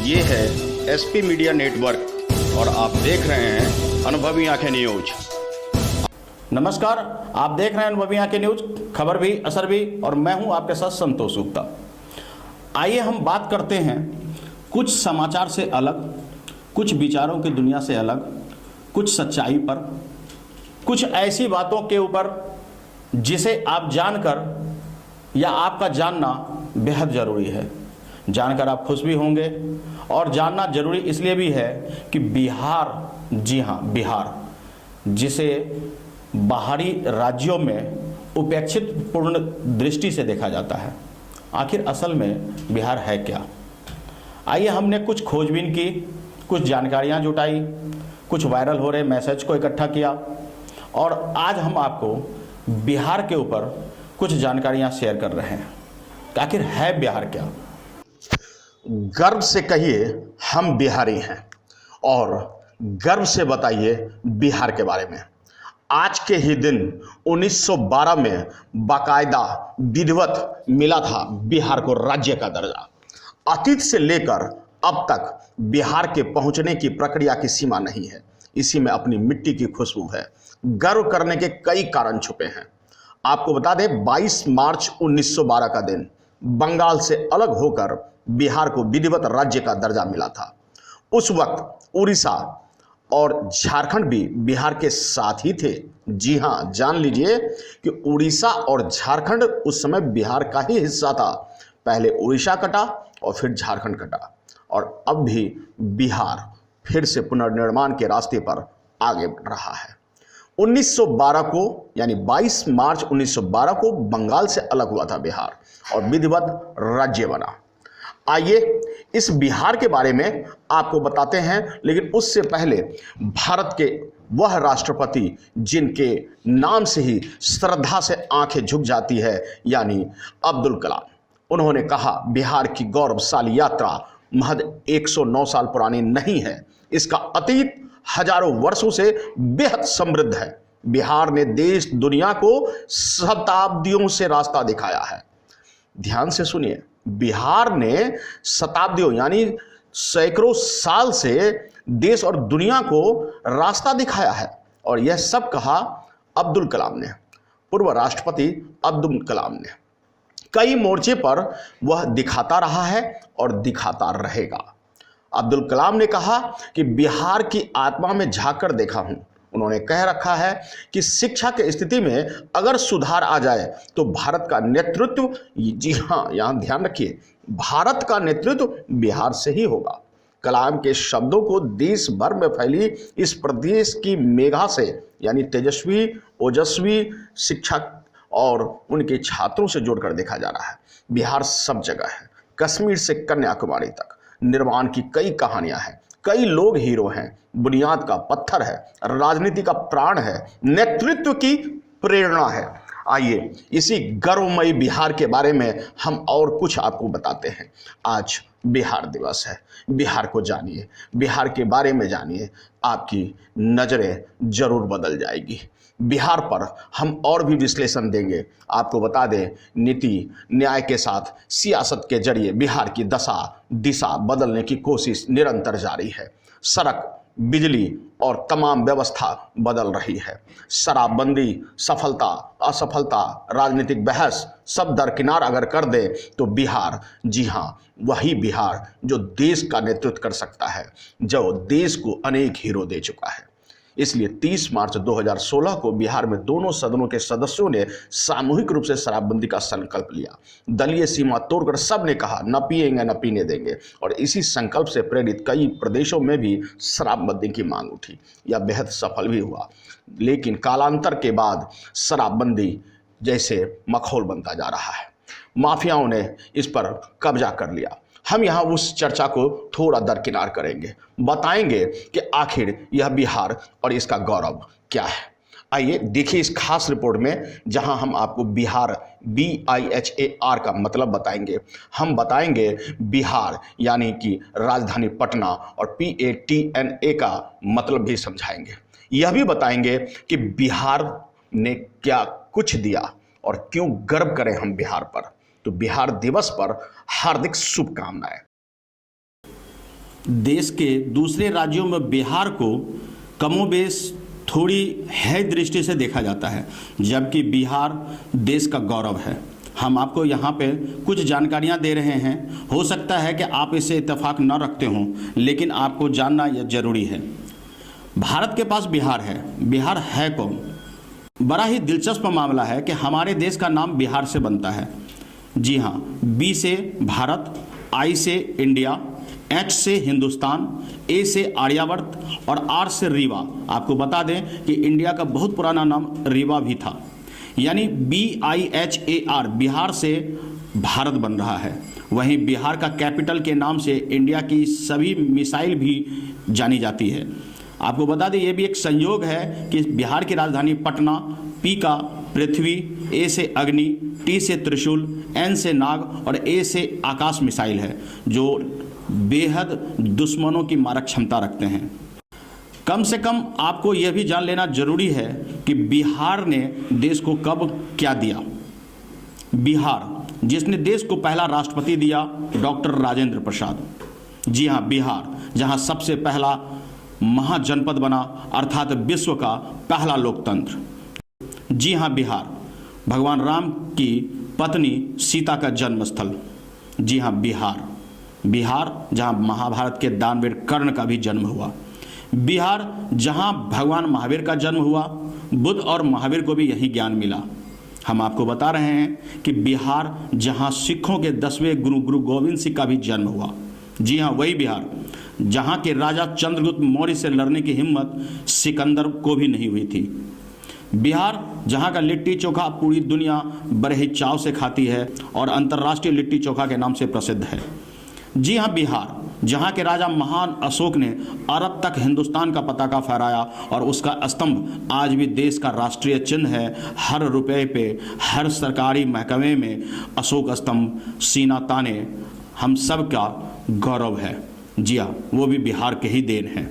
ये है SP media network और आप देख रहे हैं अनुभवी आंखें न्यूज। नमस्कार, आप देख रहे हैं अनुभवी आंखें न्यूज, खबर भी असर भी, और मैं हूं आपके साथ संतोष गुप्ता। आइए हम बात करते हैं कुछ समाचार से अलग, कुछ विचारों की दुनिया से अलग, कुछ सच्चाई पर, कुछ ऐसी बातों के ऊपर जिसे आप जानकर या आपका जानना बेहद ज़रूरी है। जानकर आप खुश भी होंगे और जानना जरूरी इसलिए भी है कि बिहार, जी हाँ बिहार, जिसे बाहरी राज्यों में उपेक्षित पूर्ण दृष्टि से देखा जाता है, आखिर असल में बिहार है क्या। आइए हमने कुछ खोजबीन की, कुछ जानकारियाँ जुटाई, कुछ वायरल हो रहे मैसेज को इकट्ठा किया और आज हम आपको बिहार के ऊपर कुछ जानकारियाँ शेयर कर रहे हैं। आखिर है बिहार क्या। गर्व से कहिए हम बिहारी हैं और गर्व से बताइए बिहार के बारे में। आज के ही दिन 1912 में बाकायदा विधिवत मिला था बिहार को राज्य का दर्जा। अतीत से लेकर अब तक बिहार के पहुंचने की प्रक्रिया की सीमा नहीं है। इसी में अपनी मिट्टी की खुशबू है। गर्व करने के कई कारण छुपे हैं। आपको बता दें, 22 मार्च 1912 का दिन बंगाल से अलग होकर बिहार को विधिवत राज्य का दर्जा मिला था। उस वक्त उड़ीसा और झारखंड भी बिहार के साथ ही थे। जी हां, जान लीजिए कि उड़ीसा और झारखंड उस समय बिहार का ही हिस्सा था। पहले उड़ीसा कटा और फिर झारखंड कटा और अब भी बिहार फिर से पुनर्निर्माण के रास्ते पर आगे बढ़ रहा है। 1912 को यानी 22 मार्च 1912 को बंगाल से अलग हुआ था बिहार और विधिवत राज्य बना। आइए इस बिहार के बारे में आपको बताते हैं, लेकिन उससे पहले भारत के वह राष्ट्रपति जिनके नाम से ही श्रद्धा से आंखें झुक जाती है, यानी अब्दुल कलाम। उन्होंने कहा, बिहार की गौरवशाली यात्रा महज 109 साल पुरानी नहीं है, इसका अतीत हजारों वर्षों से बेहद समृद्ध है। बिहार ने देश दुनिया को शताब्दियों से रास्ता दिखाया है। ध्यान से सुनिए, बिहार ने शताब्दियों यानी सैकड़ों साल से देश और दुनिया को रास्ता दिखाया है और यह सब कहा अब्दुल कलाम ने, पूर्व राष्ट्रपति अब्दुल कलाम ने। कई मोर्चे पर वह दिखाता रहा है और दिखाता रहेगा। अब्दुल कलाम ने कहा कि बिहार की आत्मा में झांक कर देखा हूं। उन्होंने कह रखा है कि शिक्षा की स्थिति में अगर सुधार आ जाए तो भारत का नेतृत्व, जी हां यहां ध्यान रखिए, भारत का नेतृत्व बिहार से ही होगा। कलाम के शब्दों को देश भर में फैली इस प्रदेश की मेघा से, यानी तेजस्वी ओजस्वी शिक्षक और उनके छात्रों से जोड़कर देखा जा रहा है। बिहार सब जगह है, कश्मीर से कन्याकुमारी तक निर्माण की कई कहानियां हैं। कई लोग हीरो हैं, बुनियाद का पत्थर है, राजनीति का प्राण है, नेतृत्व की प्रेरणा है। आइए इसी गौरवमयी बिहार के बारे में हम और कुछ आपको बताते हैं। आज बिहार दिवस है, बिहार को जानिए, बिहार के बारे में जानिए, आपकी नज़रें जरूर बदल जाएगी। बिहार पर हम और भी विश्लेषण देंगे। आपको बता दें, नीति न्याय के साथ सियासत के जरिए बिहार की दशा दिशा बदलने की कोशिश निरंतर जारी है। सड़क, बिजली और तमाम व्यवस्था बदल रही है। शराबबंदी, सफलता असफलता, राजनीतिक बहस सब दरकिनार अगर कर दे तो बिहार, जी हाँ वही बिहार जो देश का नेतृत्व कर सकता है, जो देश को अनेक हीरो दे चुका है। इसलिए 30 मार्च 2016 को बिहार में दोनों सदनों के सदस्यों ने सामूहिक रूप से शराबबंदी का संकल्प लिया। दलीय सीमा तोड़कर सब ने कहा न पिएंगे न पीने देंगे और इसी संकल्प से प्रेरित कई प्रदेशों में भी शराबबंदी की मांग उठी। यह बेहद सफल भी हुआ, लेकिन कालांतर के बाद शराबबंदी जैसे मखौल बनता जा रहा है। माफियाओं ने इस पर कब्जा कर लिया। हम यहाँ उस चर्चा को थोड़ा दरकिनार करेंगे, बताएंगे कि आखिर यह बिहार और इसका गौरव क्या है। आइए देखिए इस खास रिपोर्ट में, जहां हम आपको बिहार BIHAR का मतलब बताएंगे। हम बताएंगे बिहार यानी कि राजधानी पटना और PATNA का मतलब भी समझाएंगे। यह भी बताएंगे कि बिहार ने क्या कुछ दिया और क्यों गर्व करें हम बिहार पर। तो बिहार दिवस पर हार्दिक शुभकामनाएं। देश के दूसरे राज्यों में बिहार को कमोबेश थोड़ी है दृष्टि से देखा जाता है, जबकि बिहार देश का गौरव है। हम आपको यहाँ पे कुछ जानकारियाँ दे रहे हैं, हो सकता है कि आप इसे इत्तेफाक न रखते हों, लेकिन आपको जानना यह जरूरी है। भारत के पास बिहार है। बिहार है कौन? बड़ा ही दिलचस्प मामला है कि हमारे देश का नाम बिहार से बनता है। जी हाँ, बी से भारत, आई से इंडिया, एच से हिंदुस्तान, ए से आर्यावर्त और आर से रीवा। आपको बता दें कि इंडिया का बहुत पुराना नाम रीवा भी था, यानी BIHAR, बिहार से भारत बन रहा है। वहीं बिहार का कैपिटल के नाम से इंडिया की सभी मिसाइल भी जानी जाती है। आपको बता दें, ये भी एक संयोग है कि बिहार की राजधानी पटना, पी का पृथ्वी, ए से अग्नि, टी से त्रिशूल, एन से नाग और ए से आकाश मिसाइल है, जो बेहद दुश्मनों की मारक क्षमता रखते हैं। कम से कम आपको यह भी जान लेना जरूरी है कि बिहार ने देश को कब क्या दिया। बिहार, जिसने देश को पहला राष्ट्रपति दिया, डॉक्टर राजेंद्र प्रसाद। जी हाँ, बिहार जहां सबसे पहला महाजनपद बना, अर्थात विश्व का पहला लोकतंत्र। जी हाँ, बिहार भगवान राम की पत्नी सीता का जन्म स्थल। जी हाँ, बिहार जहां महाभारत के दानवीर कर्ण का भी जन्म हुआ। बिहार जहां भगवान महावीर का जन्म हुआ, बुद्ध और महावीर को भी यही ज्ञान मिला। हम आपको बता रहे हैं कि बिहार जहां सिखों के 10वें गुरु गोविंद सिंह का भी जन्म हुआ। जी हाँ, वही बिहार जहां के राजा चंद्रगुप्त मौर्य से लड़ने की हिम्मत सिकंदर को भी नहीं हुई थी। बिहार जहां का लिट्टी चोखा पूरी दुनिया बड़े ही चाव से खाती है और अंतर्राष्ट्रीय लिट्टी चोखा के नाम से प्रसिद्ध है। जी हाँ, बिहार जहाँ के राजा महान अशोक ने अरब तक हिंदुस्तान का पताका फहराया और उसका स्तंभ आज भी देश का राष्ट्रीय चिन्ह है। हर रुपए पे, हर सरकारी महकमे में अशोक स्तंभ सीना ताने हम सब का गौरव है। जी हाँ, वो भी बिहार के ही देन है।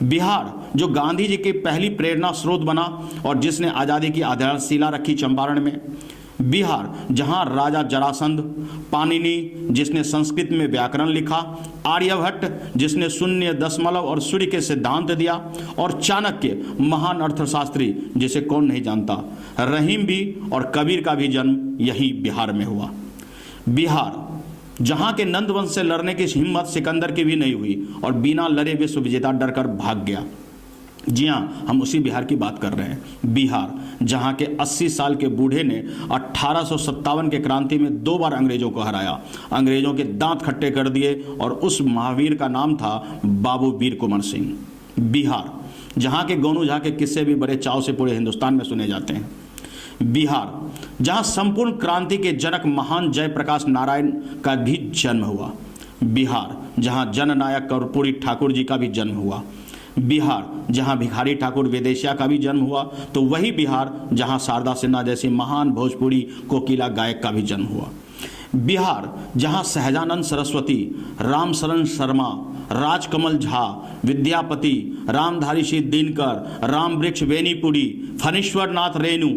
बिहार जो गांधी जी की पहली प्रेरणा स्रोत बना और जिसने आज़ादी की आधारशिला रखी चंपारण में। बिहार जहां राजा जरासंध, पाणिनि जिसने संस्कृत में व्याकरण लिखा, आर्यभट्ट जिसने शून्य, दशमलव और सूर्य के सिद्धांत दिया और चाणक्य महान अर्थशास्त्री जिसे कौन नहीं जानता, रहीम भी और कबीर का भी जन्म यही बिहार में हुआ। बिहार जहां के नंद वंश से लड़ने की हिम्मत सिकंदर की भी नहीं हुई और बिना लड़े विश्व विजेता डरकर भाग गया। जी हाँ, हम उसी बिहार की बात कर रहे हैं। बिहार जहाँ के 80 साल के बूढ़े ने 1857 के क्रांति में 2 बार अंग्रेजों को हराया, अंग्रेजों के दांत खट्टे कर दिए और उस महावीर का नाम था बाबू वीर कुंवर सिंह। बिहार जहाँ के गोनू झा के किस्से भी बड़े चाव से पूरे हिंदुस्तान में सुने जाते हैं। बिहार जहाँ संपूर्ण क्रांति के जनक महान जयप्रकाश नारायण का भी जन्म हुआ। बिहार जहाँ जननायक कर्पूरी ठाकुर जी का भी जन्म हुआ। बिहार जहां भिखारी ठाकुर विदेशिया का भी जन्म हुआ, तो वही बिहार जहां शारदा सिन्हा जैसी महान भोजपुरी कोकिला गायक का भी जन्म हुआ। बिहार जहां सहजानंद सरस्वती, रामशरण शर्मा, राजकमल झा, विद्यापति, रामधारी सिंह दिनकर, राम वृक्ष बेनीपुरी, फणीश्वर नाथ रेणु,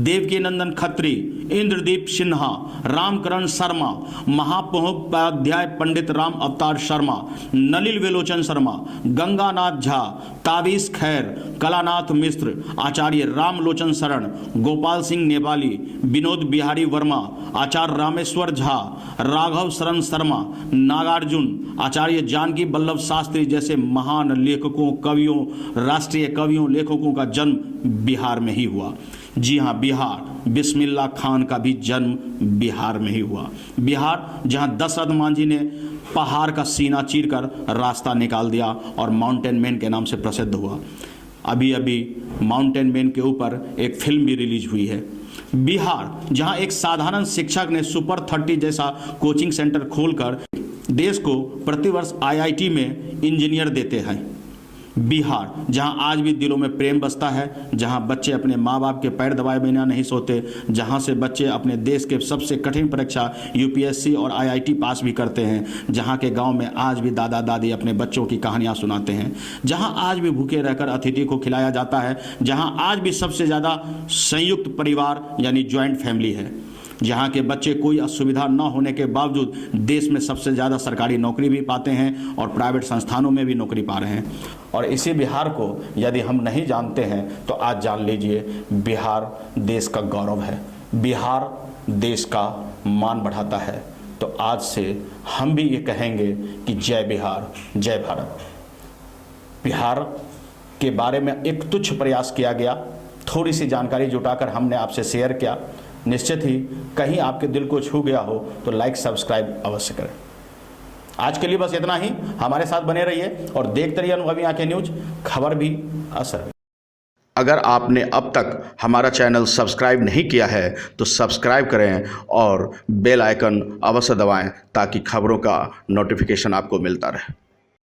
देवकीनंदन खत्री, इंद्रदीप सिन्हा, रामकरण शर्मा, महामहोपाध्याय पंडित राम अवतार शर्मा, नलिल विलोचन शर्मा, गंगानाथ झा, ताबिश खैर, कलानाथ मिश्र, आचार्य रामलोचन शरण, गोपाल सिंह नेपाली, विनोद बिहारी वर्मा, आचार्य रामेश्वर झा, राघव शरण शर्मा, नागार्जुन, आचार्य जानकी वल्लभ शास्त्री जैसे महान लेखकों, कवियों, राष्ट्रीय कवियों, लेखकों का जन्म बिहार में ही हुआ। जी हाँ, बिहार बिस्मिल्लाह खान का भी जन्म बिहार में ही हुआ। बिहार जहाँ दशरथ मांझी ने पहाड़ का सीना चीरकर रास्ता निकाल दिया और माउंटेन मैन के नाम से प्रसिद्ध हुआ। अभी अभी माउंटेन मैन के ऊपर एक फिल्म भी रिलीज हुई है। बिहार जहां एक साधारण शिक्षक ने सुपर 30 जैसा कोचिंग सेंटर खोलकर देश को प्रतिवर्ष IIT में इंजीनियर देते हैं। बिहार जहां आज भी दिलों में प्रेम बसता है, जहां बच्चे अपने माँ बाप के पैर दबाए बिना नहीं सोते, जहां से बच्चे अपने देश के सबसे कठिन परीक्षा UPSC और IIT पास भी करते हैं, जहां के गांव में आज भी दादा दादी अपने बच्चों की कहानियां सुनाते हैं, जहां आज भी भूखे रहकर अतिथि को खिलाया जाता है, जहां आज भी सबसे ज़्यादा संयुक्त परिवार यानी ज्वाइंट फैमिली है। जहां के बच्चे कोई असुविधा न होने के बावजूद देश में सबसे ज़्यादा सरकारी नौकरी भी पाते हैं और प्राइवेट संस्थानों में भी नौकरी पा रहे हैं। और इसी बिहार को यदि हम नहीं जानते हैं तो आज जान लीजिए, बिहार देश का गौरव है, बिहार देश का मान बढ़ाता है। तो आज से हम भी ये कहेंगे कि जय बिहार, जय भारत। बिहार के बारे में एक तुच्छ प्रयास किया गया, थोड़ी सी जानकारी जुटाकर हमने आपसे शेयर किया। निश्चित ही कहीं आपके दिल को छू गया हो तो लाइक सब्सक्राइब अवश्य करें। आज के लिए बस इतना ही। हमारे साथ बने रहिए और देखते रहिए अनुभवी आंखें न्यूज, खबर भी असर भी। अगर आपने अब तक हमारा चैनल सब्सक्राइब नहीं किया है तो सब्सक्राइब करें और बेल आइकन अवश्य दबाएं ताकि खबरों का नोटिफिकेशन आपको मिलता रहे।